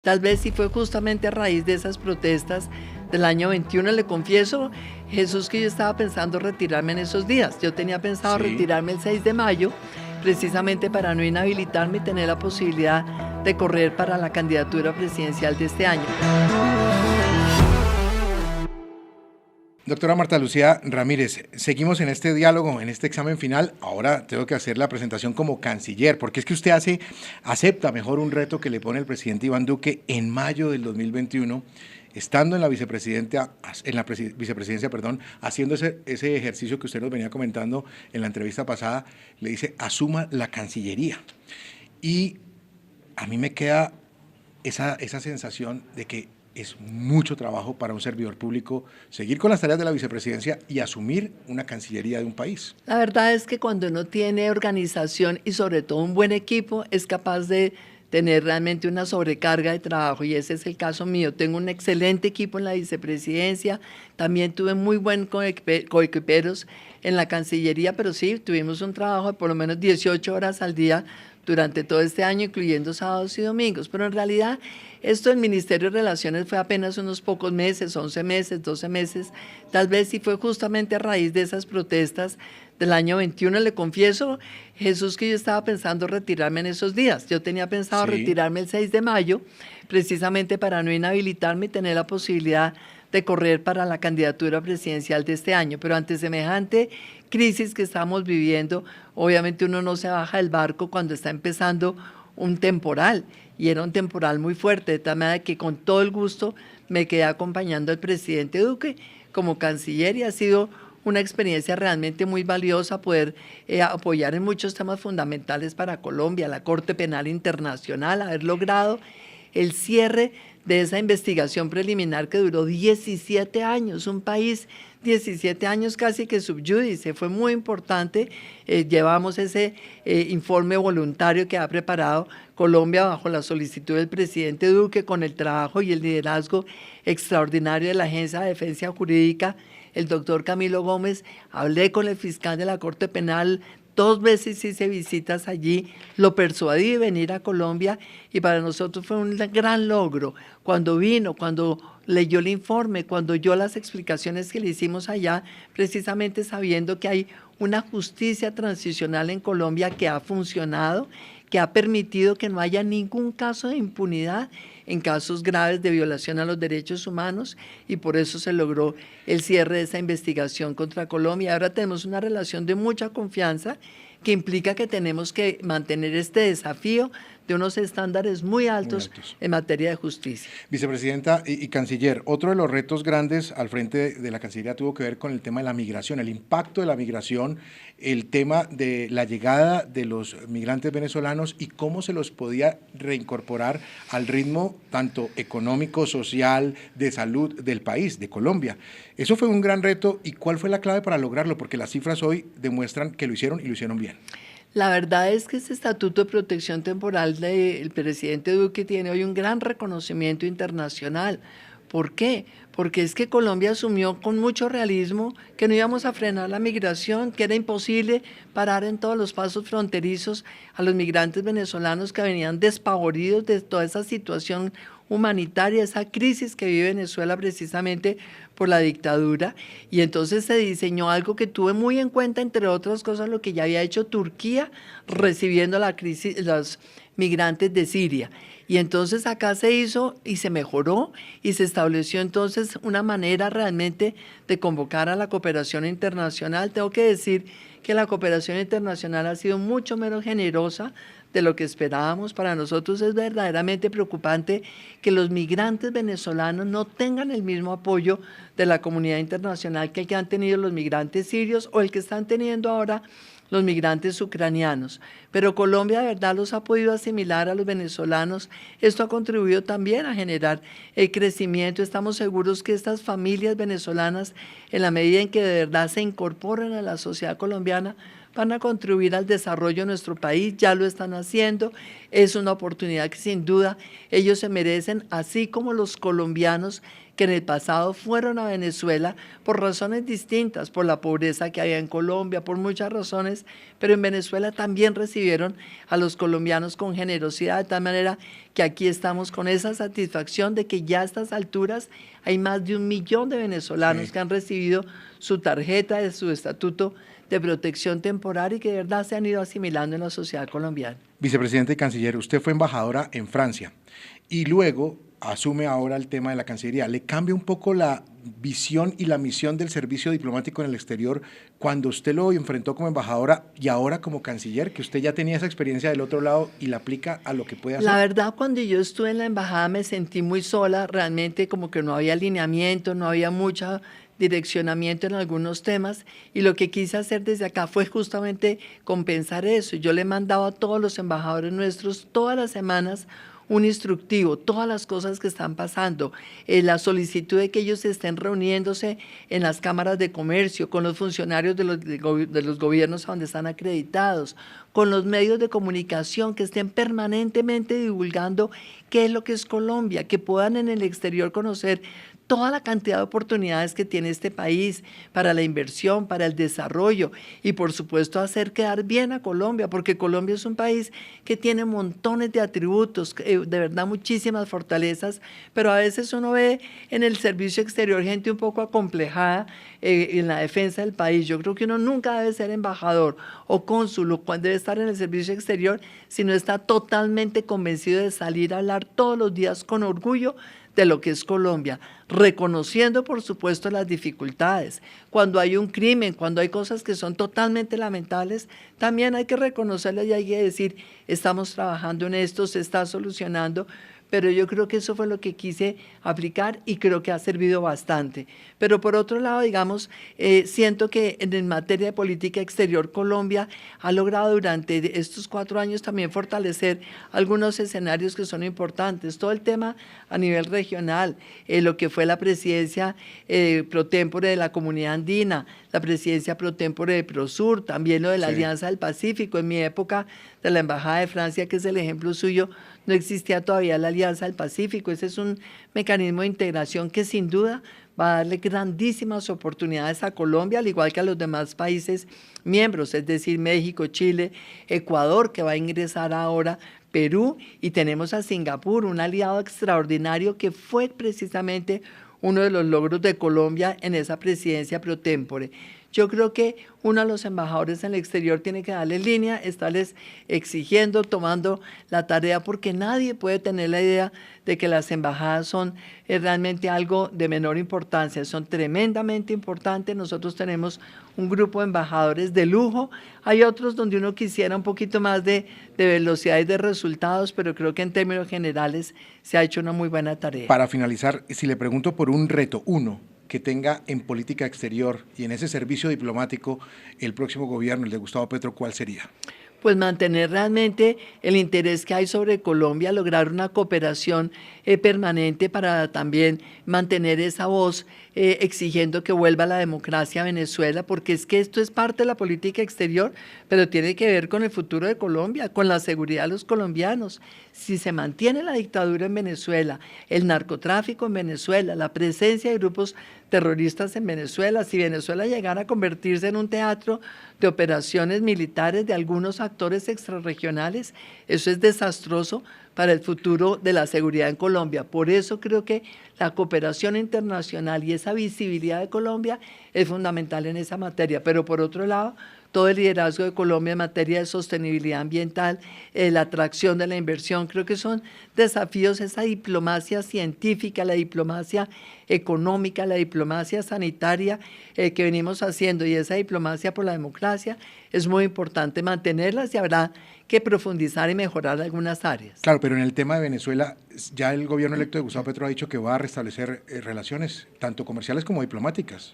Tal vez sí fue justamente a raíz de esas protestas del año 21, le confieso, Jesús, que yo estaba pensando retirarme en esos días. Yo tenía pensado Sí. retirarme el 6 de mayo, precisamente para no inhabilitarme y tener la posibilidad de correr para la candidatura presidencial de este año. Doctora Marta Lucía Ramírez, seguimos en este diálogo, en este examen final. Ahora tengo que hacer la presentación como canciller, porque es que usted acepta mejor un reto que le pone el presidente Iván Duque en mayo del 2021, estando en la vicepresidencia, haciendo ese ejercicio que usted nos venía comentando en la entrevista pasada. Le dice, asuma la Cancillería. Y a mí me queda esa sensación de que es mucho trabajo para un servidor público seguir con las tareas de la vicepresidencia y asumir una cancillería de un país. La verdad es que cuando uno tiene organización y sobre todo un buen equipo, es capaz de tener realmente una sobrecarga de trabajo, y ese es el caso mío. Tengo un excelente equipo en la vicepresidencia, también tuve muy buen coequiperos en la Cancillería, pero sí, tuvimos un trabajo de por lo menos 18 horas al día durante todo este año, incluyendo sábados y domingos. Pero en realidad esto del Ministerio de Relaciones fue apenas unos pocos meses, 11 meses, 12 meses. Tal vez sí fue justamente a raíz de esas protestas del año 21. Le confieso, Jesús, que yo estaba pensando retirarme en esos días. Yo tenía pensado Sí. retirarme el 6 de mayo, precisamente para no inhabilitarme y tener la posibilidad de correr para la candidatura presidencial de este año. Pero ante semejante crisis que estamos viviendo, obviamente uno no se baja del barco cuando está empezando un temporal, y era un temporal muy fuerte, de tal manera que con todo el gusto me quedé acompañando al presidente Duque como canciller, y ha sido una experiencia realmente muy valiosa poder apoyar en muchos temas fundamentales para Colombia, la Corte Penal Internacional, haber logrado el cierre de esa investigación preliminar que duró 17 años, un país 17 años casi que sub judice. Fue muy importante. Llevamos ese informe voluntario que ha preparado Colombia bajo la solicitud del presidente Duque, con el trabajo y el liderazgo extraordinario de la Agencia de Defensa Jurídica, el doctor Camilo Gómez. Hablé con el fiscal de la Corte Penal 2 veces, hice visitas allí, lo persuadí de venir a Colombia, y para nosotros fue un gran logro cuando vino, cuando leyó el informe, cuando oyó las explicaciones que le hicimos allá, precisamente sabiendo que hay una justicia transicional en Colombia que ha funcionado, que ha permitido que no haya ningún caso de impunidad en casos graves de violación a los derechos humanos, y por eso se logró el cierre de esa investigación contra Colombia. Ahora tenemos una relación de mucha confianza que implica que tenemos que mantener este desafío de unos estándares muy altos en materia de justicia. Vicepresidenta y canciller, otro de los retos grandes al frente de la Cancillería tuvo que ver con el tema de la migración, el impacto de la migración, el tema de la llegada de los migrantes venezolanos y cómo se los podía reincorporar al ritmo tanto económico, social, de salud del país, de Colombia. Eso fue un gran reto. ¿Y cuál fue la clave para lograrlo? Porque las cifras hoy demuestran que lo hicieron y lo hicieron bien. La verdad es que este Estatuto de Protección Temporal del presidente Duque tiene hoy un gran reconocimiento internacional. ¿Por qué? Porque es que Colombia asumió con mucho realismo que no íbamos a frenar la migración, que era imposible parar en todos los pasos fronterizos a los migrantes venezolanos que venían despavoridos de toda esa situación humanitaria, esa crisis que vive Venezuela precisamente por la dictadura. Y entonces se diseñó algo que tuve muy en cuenta, entre otras cosas, lo que ya había hecho Turquía recibiendo la crisis, los migrantes de Siria. Y entonces acá se hizo y se mejoró, y se estableció entonces una manera realmente de convocar a la cooperación internacional. Tengo que decir que la cooperación internacional ha sido mucho menos generosa de lo que esperábamos. Para nosotros es verdaderamente preocupante que los migrantes venezolanos no tengan el mismo apoyo de la comunidad internacional que el que han tenido los migrantes sirios o el que están teniendo ahora los migrantes ucranianos. Pero Colombia de verdad los ha podido asimilar a los venezolanos. Esto ha contribuido también a generar el crecimiento. Estamos seguros que estas familias venezolanas, en la medida en que de verdad se incorporen a la sociedad colombiana, van a contribuir al desarrollo de nuestro país. Ya lo están haciendo. Es una oportunidad que sin duda ellos se merecen, así como los colombianos que en el pasado fueron a Venezuela por razones distintas, por la pobreza que había en Colombia, por muchas razones, pero en Venezuela también recibieron a los colombianos con generosidad, de tal manera que aquí estamos con esa satisfacción de que ya a estas alturas hay más de 1 millón de venezolanos Sí. que han recibido su tarjeta de su estatuto de protección temporal y que de verdad se han ido asimilando en la sociedad colombiana. Vicepresidente y canciller, usted fue embajadora en Francia y luego asume ahora el tema de la Cancillería. ¿Le cambia un poco la visión y la misión del servicio diplomático en el exterior cuando usted lo enfrentó como embajadora y ahora como canciller, que usted ya tenía esa experiencia del otro lado y la aplica a lo que puede hacer? La verdad, cuando yo estuve en la embajada me sentí muy sola, realmente como que no había alineamiento, no había mucho direccionamiento en algunos temas, y lo que quise hacer desde acá fue justamente compensar eso. Yo le mandaba a todos los embajadores nuestros todas las semanas un instructivo, todas las cosas que están pasando, la solicitud de que ellos estén reuniéndose en las cámaras de comercio, con los funcionarios de los gobiernos donde están acreditados, con los medios de comunicación, que estén permanentemente divulgando qué es lo que es Colombia, que puedan en el exterior conocer toda la cantidad de oportunidades que tiene este país para la inversión, para el desarrollo y por supuesto hacer quedar bien a Colombia, porque Colombia es un país que tiene montones de atributos, de verdad muchísimas fortalezas, pero a veces uno ve en el servicio exterior gente un poco acomplejada en la defensa del país. Yo creo que uno nunca debe ser embajador o cónsul o debe estar en el servicio exterior si no está totalmente convencido de salir a hablar todos los días con orgullo de lo que es Colombia, reconociendo por supuesto las dificultades. Cuando hay un crimen, cuando hay cosas que son totalmente lamentables, también hay que reconocerlas y hay que decir, estamos trabajando en esto, se está solucionando, pero yo creo que eso fue lo que quise aplicar y creo que ha servido bastante. Pero por otro lado, digamos, siento que en materia de política exterior, Colombia ha logrado durante estos 4 años también fortalecer algunos escenarios que son importantes. Todo el tema a nivel regional, lo que fue la presidencia pro tempore de la Comunidad Andina, la presidencia pro tempore de Prosur, también lo de la Alianza del Pacífico. En mi época de la Embajada de Francia, que es el ejemplo suyo, no existía todavía la Alianza del Pacífico. Ese es un mecanismo de integración que sin duda va a darle grandísimas oportunidades a Colombia, al igual que a los demás países miembros, es decir, México, Chile, Ecuador, que va a ingresar ahora, Perú, y tenemos a Singapur, un aliado extraordinario que fue precisamente uno de los logros de Colombia en esa presidencia pro tempore. Yo creo que uno de los embajadores en el exterior tiene que darles línea, estarles exigiendo, tomando la tarea, porque nadie puede tener la idea de que las embajadas son realmente algo de menor importancia, son tremendamente importantes. Nosotros tenemos un grupo de embajadores de lujo, hay otros donde uno quisiera un poquito más de velocidad y de resultados, pero creo que en términos generales se ha hecho una muy buena tarea. Para finalizar, si le pregunto por un reto, uno, que tenga en política exterior y en ese servicio diplomático el próximo gobierno, el de Gustavo Petro, ¿cuál sería? Pues mantener realmente el interés que hay sobre Colombia, lograr una cooperación permanente para también mantener esa voz exigiendo que vuelva la democracia a Venezuela, porque es que esto es parte de la política exterior, pero tiene que ver con el futuro de Colombia, con la seguridad de los colombianos. Si se mantiene la dictadura en Venezuela, el narcotráfico en Venezuela, la presencia de grupos terroristas en Venezuela, si Venezuela llegara a convertirse en un teatro de operaciones militares de algunos actores extrarregionales, eso es desastroso para el futuro de la seguridad en Colombia. Por eso creo que la cooperación internacional y esa visibilidad de Colombia es fundamental en esa materia. Pero por otro lado, todo el liderazgo de Colombia en materia de sostenibilidad ambiental, la atracción de la inversión, creo que son desafíos, esa diplomacia científica, la diplomacia económica, la diplomacia sanitaria que venimos haciendo, y esa diplomacia por la democracia es muy importante mantenerlas, y habrá que profundizar y mejorar algunas áreas. Claro, pero en el tema de Venezuela, ya el gobierno electo de Gustavo Petro ha dicho que va a restablecer relaciones tanto comerciales como diplomáticas.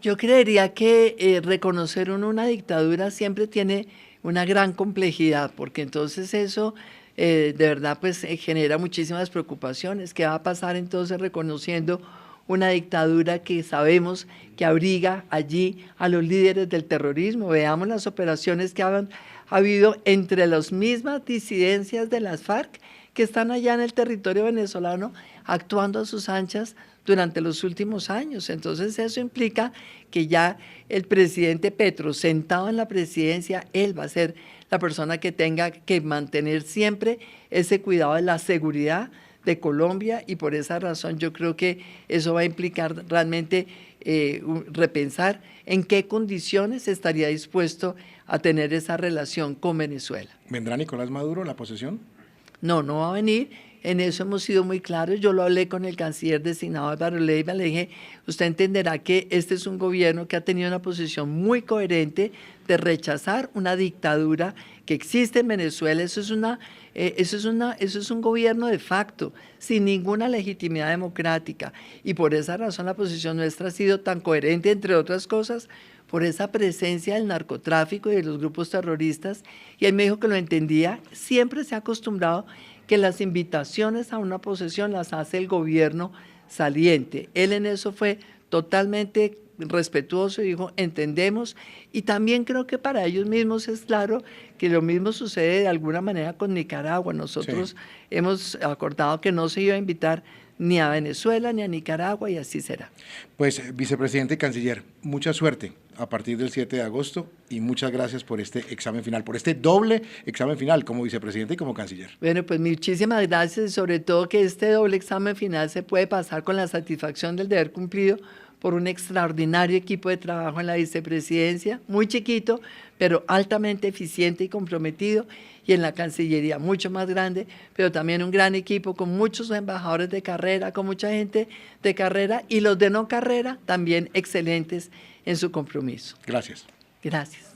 Yo creería que reconocer una dictadura siempre tiene una gran complejidad, porque entonces eso de verdad pues genera muchísimas preocupaciones. ¿Qué va a pasar entonces reconociendo una dictadura que sabemos que abriga allí a los líderes del terrorismo? Veamos las operaciones que han habido entre las mismas disidencias de las FARC, que están allá en el territorio venezolano actuando a sus anchas durante los últimos años. Entonces eso implica que ya el presidente Petro, sentado en la presidencia, él va a ser la persona que tenga que mantener siempre ese cuidado de la seguridad de Colombia, y por esa razón yo creo que eso va a implicar realmente repensar en qué condiciones estaría dispuesto a tener esa relación con Venezuela. ¿Vendrá Nicolás Maduro a la posesión? No, no va a venir. En eso hemos sido muy claros. Yo lo hablé con el canciller designado Álvaro Leiva, le dije, usted entenderá que este es un gobierno que ha tenido una posición muy coherente de rechazar una dictadura que existe en Venezuela. Eso es un gobierno de facto, sin ninguna legitimidad democrática. Y por esa razón la posición nuestra ha sido tan coherente, entre otras cosas, por esa presencia del narcotráfico y de los grupos terroristas. Y él me dijo que lo entendía. Siempre se ha acostumbrado que las invitaciones a una posesión las hace el gobierno saliente. Él en eso fue totalmente respetuoso y dijo, entendemos, y también creo que para ellos mismos es claro que lo mismo sucede de alguna manera con Nicaragua. Nosotros hemos acordado que no se iba a invitar ni a Venezuela ni a Nicaragua, y así será. Pues, vicepresidente y canciller, mucha suerte a partir del 7 de agosto y muchas gracias por este examen final, por este doble examen final como vicepresidente y como canciller. Bueno, pues muchísimas gracias, y sobre todo que este doble examen final se puede pasar con la satisfacción del deber cumplido por un extraordinario equipo de trabajo en la vicepresidencia, muy chiquito, pero altamente eficiente y comprometido, y en la Cancillería mucho más grande, pero también un gran equipo con muchos embajadores de carrera, con mucha gente de carrera, y los de no carrera también excelentes en su compromiso. Gracias. Gracias.